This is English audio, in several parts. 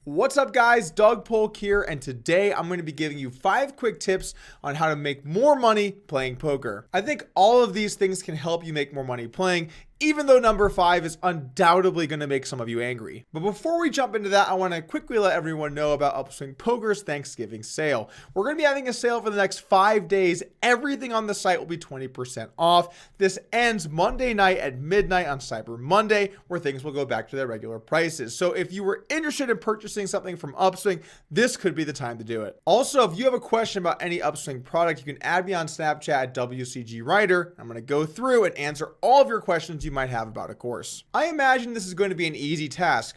What's up guys, Doug Polk here, and today I'm going to be giving you 5 quick tips on how to make more money playing poker. I think all of these things can help you make more money playing, even though number 5 is undoubtedly going to make some of you angry. But before we jump into that, I want to quickly let everyone know about Upswing Poker's Thanksgiving sale. We're going to be having a sale for the next 5 days. Everything on the site will be 20% off. This ends Monday night at midnight on Cyber Monday, where things will go back to their regular prices. So if you were interested in purchasing something from Upswing, this could be the time to do it. Also, if you have a question about any Upswing product, you can add me on Snapchat at WCGWriter. I'm going to go through and answer all of your questions you might have about a course. I imagine this is going to be an easy task.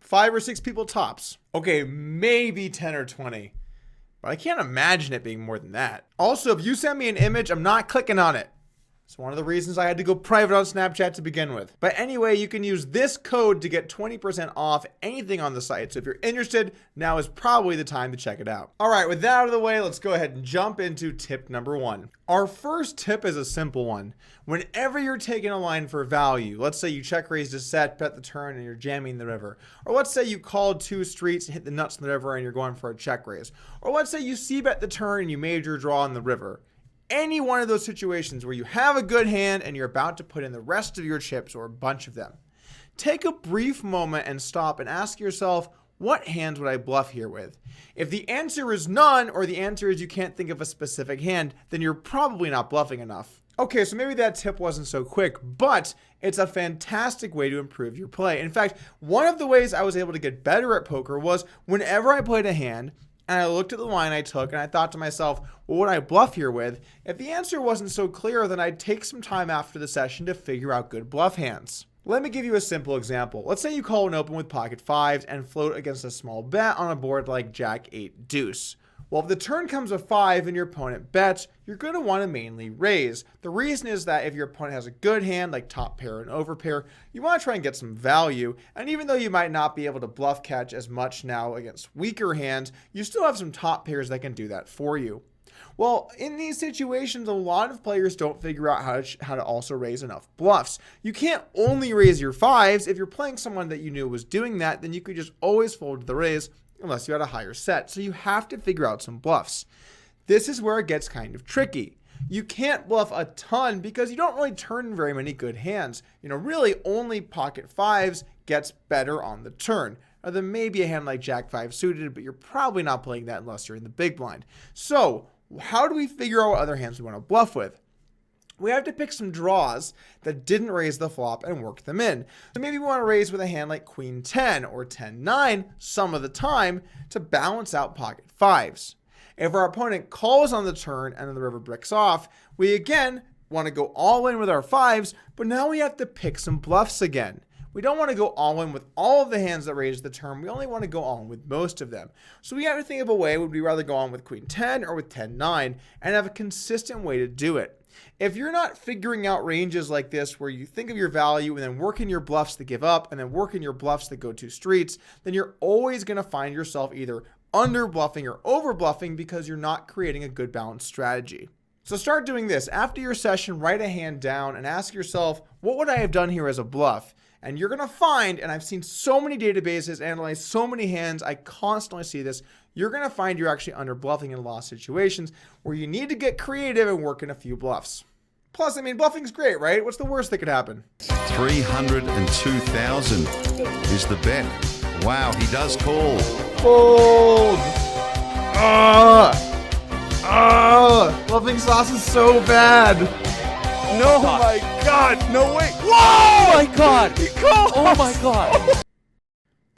5 or 6 people tops. Okay, maybe 10 or 20. But I can't imagine it being more than that. Also, if you send me an image, I'm not clicking on it. It's one of the reasons I had to go private on Snapchat to begin with. But anyway, you can use this code to get 20% off anything on the site. So if you're interested, now is probably the time to check it out. All right, with that out of the way, let's go ahead and jump into tip number 1. Our first tip is a simple one. Whenever you're taking a line for value, let's say you check raise to set, bet the turn, and you're jamming the river. Or let's say you called 2 streets and hit the nuts in the river and you're going for a check raise. Or let's say you c-bet the turn and you major draw in the river. Any one of those situations where you have a good hand and you're about to put in the rest of your chips or a bunch of them. Take a brief moment and stop and ask yourself, what hands would I bluff here with? If the answer is none, or the answer is you can't think of a specific hand, then you're probably not bluffing enough. Okay, so maybe that tip wasn't so quick, but it's a fantastic way to improve your play. In fact, one of the ways I was able to get better at poker was whenever I played a hand, and I looked at the line I took and I thought to myself, well, what would I bluff here with? If the answer wasn't so clear, then I'd take some time after the session to figure out good bluff hands. Let me give you a simple example. Let's say you call an open with pocket 5s and float against a small bet on a board like Jack 8 deuce. Well, if the turn comes a 5 and your opponent bets, you're going to want to mainly raise. The reason is that if your opponent has a good hand like top pair and overpair, you want to try and get some value. And even though you might not be able to bluff catch as much now against weaker hands, you still have some top pairs that can do that for you. Well, in these situations, a lot of players don't figure out how to also raise enough bluffs. You can't only raise your 5s. If you're playing someone that you knew was doing that, then you could just always fold the raise unless you had a higher set. So you have to figure out some bluffs. This is where it gets kind of tricky. You can't bluff a ton because you don't really turn very many good hands. Really only pocket 5s gets better on the turn. Or then maybe a hand like Jack 5 suited, but you're probably not playing that unless you're in the big blind. So how do we figure out what other hands we want to bluff with? We have to pick some draws that didn't raise the flop and work them in. So maybe we want to raise with a hand like Queen 10 or 10-9 some of the time to balance out pocket 5s. If our opponent calls on the turn and then the river bricks off, we again want to go all in with our 5s, but now we have to pick some bluffs again. We don't want to go all in with all of the hands that raise the turn. We only want to go all in with most of them. So we have to think of a way, would we rather go on with Queen 10 or with 10-9 and have a consistent way to do it. If you're not figuring out ranges like this where you think of your value and then work in your bluffs that give up and then work in your bluffs that go 2 streets, then you're always going to find yourself either under bluffing or over bluffing because you're not creating a good balanced strategy. So start doing this. After your session, write a hand down and ask yourself, what would I have done here as a bluff? And you're going to find, and I've seen so many databases analyze so many hands, I constantly see this, you're going to find you're actually under bluffing in a lot of situations where you need to get creative and work in a few bluffs. Plus, bluffing's great, right? What's the worst that could happen? 302,000 is the bet. Wow, he does call. Fold! Bluffing sauce is so bad. No, oh my God, no way. Whoa! Oh my God. He called. Oh my God.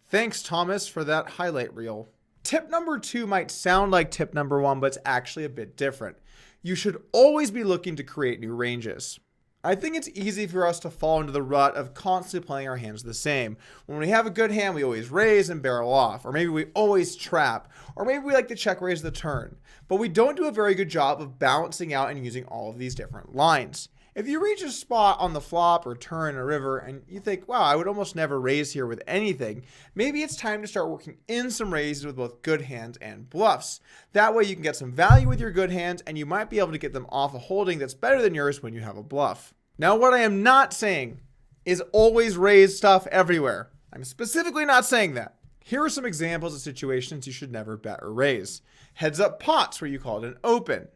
Thanks, Thomas, for that highlight reel. Tip number 2 might sound like tip number 1, but it's actually a bit different. You should always be looking to create new ranges. I think it's easy for us to fall into the rut of constantly playing our hands the same. When we have a good hand, we always raise and barrel off, or maybe we always trap, or maybe we like to check raise the turn. But we don't do a very good job of balancing out and using all of these different lines. If you reach a spot on the flop or turn a river and you think, wow, I would almost never raise here with anything, maybe it's time to start working in some raises with both good hands and bluffs. That way you can get some value with your good hands and you might be able to get them off a holding that's better than yours when you have a bluff. Now, what I am not saying is always raise stuff everywhere. I'm specifically not saying that. Here are some examples of situations you should never bet or raise. Heads up pots where you call it an open.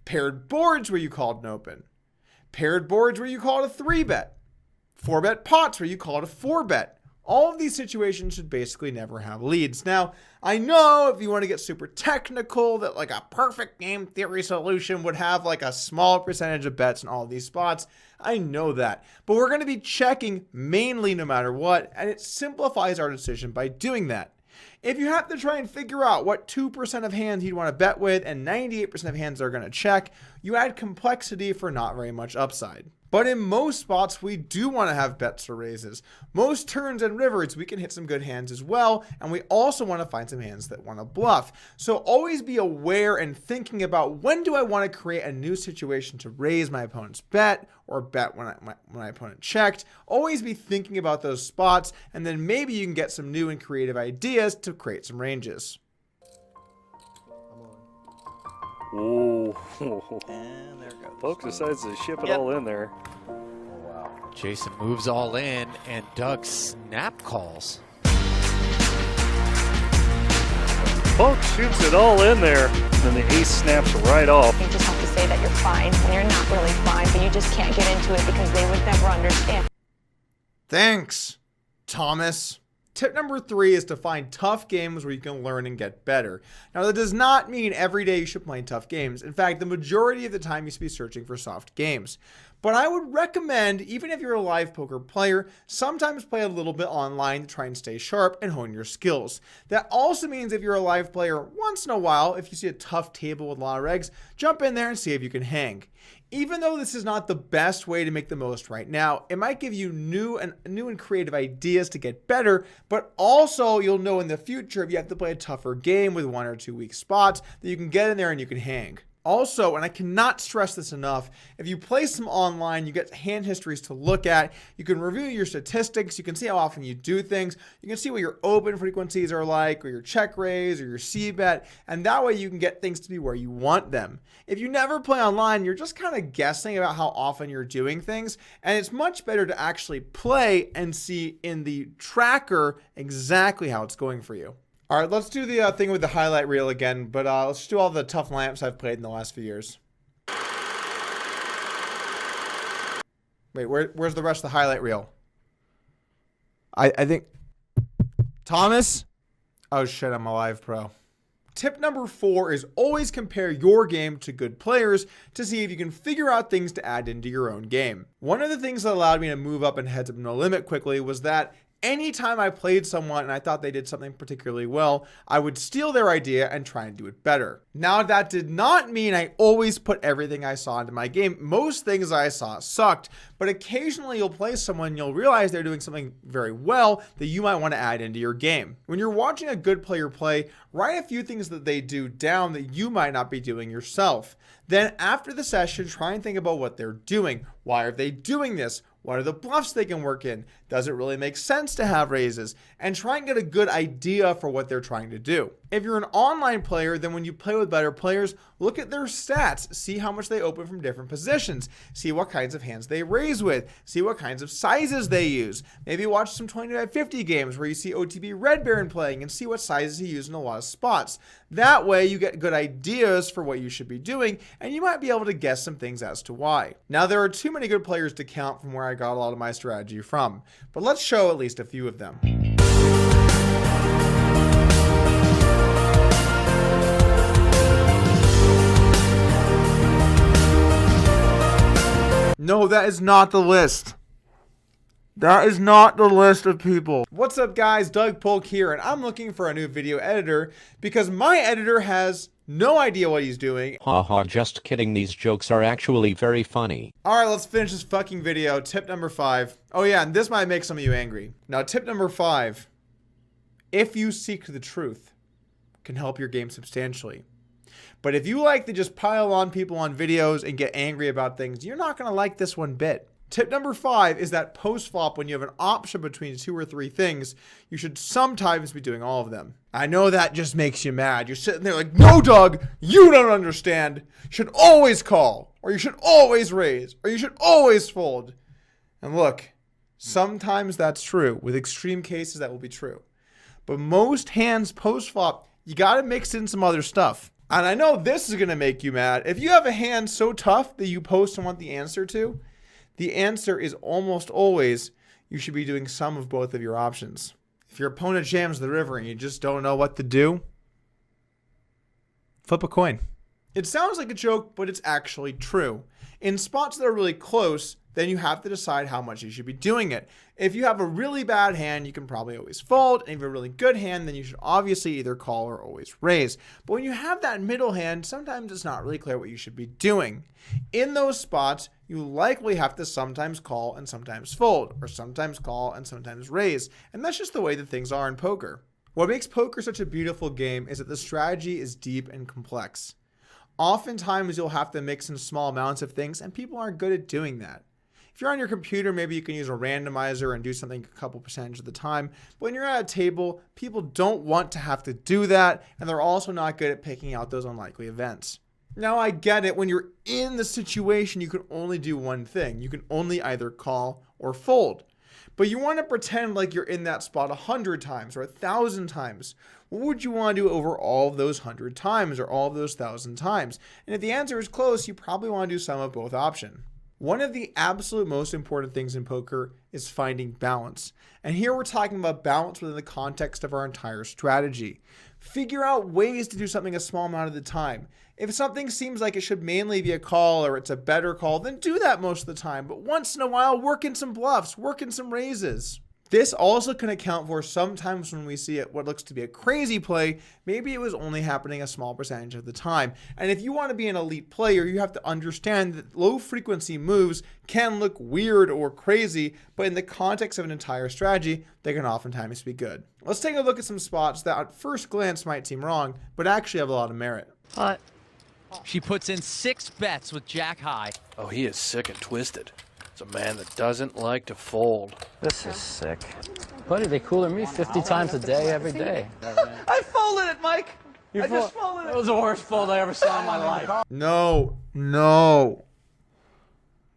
Paired boards where you call it an open. Paired boards where you call it a 3-bet. 4-bet pots where you call it a 4-bet. All of these situations should basically never have leads. Now, I know if you want to get super technical that like a perfect game theory solution would have like a small percentage of bets in all of these spots. I know that. But we're going to be checking mainly no matter what, and it simplifies our decision by doing that. If you have to try and figure out what 2% of hands you'd want to bet with and 98% of hands are going to check, you add complexity for not very much upside. But in most spots, we do want to have bets or raises. Most turns and rivers, we can hit some good hands as well, and we also want to find some hands that want to bluff. So always be aware and thinking about when do I want to create a new situation to raise my opponent's bet or bet when my opponent checked. Always be thinking about those spots, and then maybe you can get some new and creative ideas to create some ranges. Ooh. And there it goes. Folks decides to ship it all in there. Jason moves all in, and Doug snap calls. Folks shoots it all in there, and then the ace snaps right off. You just have to say that you're fine when you're not really fine, but you just can't get into it because they would never understand. Thanks, Thomas. Tip number 3 is to find tough games where you can learn and get better. Now, that does not mean every day you should play tough games. In fact, the majority of the time you should be searching for soft games. But I would recommend, even if you're a live poker player, sometimes play a little bit online to try and stay sharp and hone your skills. That also means if you're a live player, once in a while, if you see a tough table with a lot of regs, jump in there and see if you can hang. Even though this is not the best way to make the most right now, it might give you new and creative ideas to get better, but also you'll know in the future if you have to play a tougher game with 1 or 2 weak spots that you can get in there and you can hang. Also, and I cannot stress this enough, if you play some online, you get hand histories to look at. You can review your statistics. You can see how often you do things. You can see what your open frequencies are like, or your check raise, or your c-bet, and that way you can get things to be where you want them. If you never play online, you're just kind of guessing about how often you're doing things, and it's much better to actually play and see in the tracker exactly how it's going for you. All right, let's do the thing with the highlight reel again, but let's do all the tough lamps I've played in the last few years. Wait, where's the rest of the highlight reel? I think... Thomas? Oh shit, I'm a live pro. Tip number 4 is always compare your game to good players to see if you can figure out things to add into your own game. One of the things that allowed me to move up in heads up no limit quickly was that anytime I played someone and I thought they did something particularly well, I would steal their idea and try and do it better. Now, that did not mean I always put everything I saw into my game. Most things I saw sucked, but occasionally you'll play someone and you'll realize they're doing something very well that you might want to add into your game. When you're watching a good player play, write a few things that they do down that you might not be doing yourself. Then after the session, try and think about what they're doing. Why are they doing this? What are the bluffs they can work in? Does it really make sense to have raises? And try and get a good idea for what they're trying to do. If you're an online player, then when you play with better players, look at their stats. See how much they open from different positions. See what kinds of hands they raise with. See what kinds of sizes they use. Maybe watch some 25-50 games where you see OTB Red Baron playing and see what sizes he uses in a lot of spots. That way you get good ideas for what you should be doing, and you might be able to guess some things as to why. Now, there are too many good players to count from where I got a lot of my strategy from, but let's show at least a few of them. No, that is not the list. That is not the list of people. What's up, guys? Doug Polk here, and I'm looking for a new video editor because my editor has no idea what he's doing. Haha, just kidding. These jokes are actually very funny. All right, let's finish this fucking video. Tip number 5. Oh yeah, and this might make some of you angry. Now, tip number 5. If you seek the truth, can help your game substantially. But if you like to just pile on people on videos and get angry about things, you're not going to like this one bit. Tip number 5 is that post-flop, when you have an option between 2 or 3 things, you should sometimes be doing all of them. I know that just makes you mad. You're sitting there like, no, Doug, you don't understand. You should always call, or you should always raise, or you should always fold. And look, sometimes that's true. With extreme cases, that will be true. But most hands post-flop, you got to mix in some other stuff. And I know this is going to make you mad. If you have a hand so tough that you post and want the answer is almost always you should be doing some of both of your options. If your opponent jams the river and you just don't know what to do, flip a coin. It sounds like a joke, but it's actually true. In spots that are really close, then you have to decide how much you should be doing it. If you have a really bad hand, you can probably always fold. And if you have a really good hand, then you should obviously either call or always raise. But when you have that middle hand, sometimes it's not really clear what you should be doing. In those spots, you likely have to sometimes call and sometimes fold, or sometimes call and sometimes raise. And that's just the way that things are in poker. What makes poker such a beautiful game is that the strategy is deep and complex. Oftentimes, you'll have to mix in small amounts of things, and people aren't good at doing that. If you're on your computer, maybe you can use a randomizer and do something a couple percentage of the time. But when you're at a table, people don't want to have to do that, and they're also not good at picking out those unlikely events. Now, I get it. When you're in the situation, you can only do one thing. You can only either call or fold. But you want to pretend like you're in that spot 100 times or 1,000 times. What would you want to do over all of those 100 times or all of those 1,000 times? And if the answer is close, you probably want to do some of both options. One of the absolute most important things in poker is finding balance. And here we're talking about balance within the context of our entire strategy. Figure out ways to do something a small amount at a time. If something seems like it should mainly be a call or it's a better call, then do that most of the time. But once in a while, work in some bluffs, work in some raises. This also can account for sometimes when we see it what looks to be a crazy play, maybe it was only happening a small percentage of the time. And if you want to be an elite player, you have to understand that low frequency moves can look weird or crazy, but in the context of an entire strategy, they can oftentimes be good. Let's take a look at some spots that at first glance might seem wrong, but actually have a lot of merit. She puts in 6 bets with Jack high. Oh, he is sick and twisted. It's a man that doesn't like to fold. This is sick. Buddy, they cooler me 50 times a day, every day. I folded it, Mike. I just folded it. That was the worst fold I ever saw in my life. No.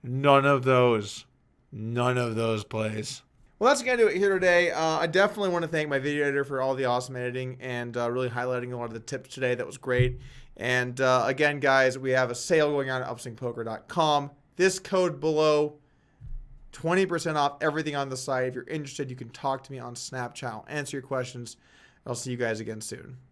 None of those plays. Well, that's going to do it here today. I definitely want to thank my video editor for all the awesome editing and really highlighting a lot of the tips today. That was great. And again, guys, we have a sale going on at upswingpoker.com. This code below, 20% off everything on the site. If you're interested, you can talk to me on Snapchat. I'll answer your questions. I'll see you guys again soon.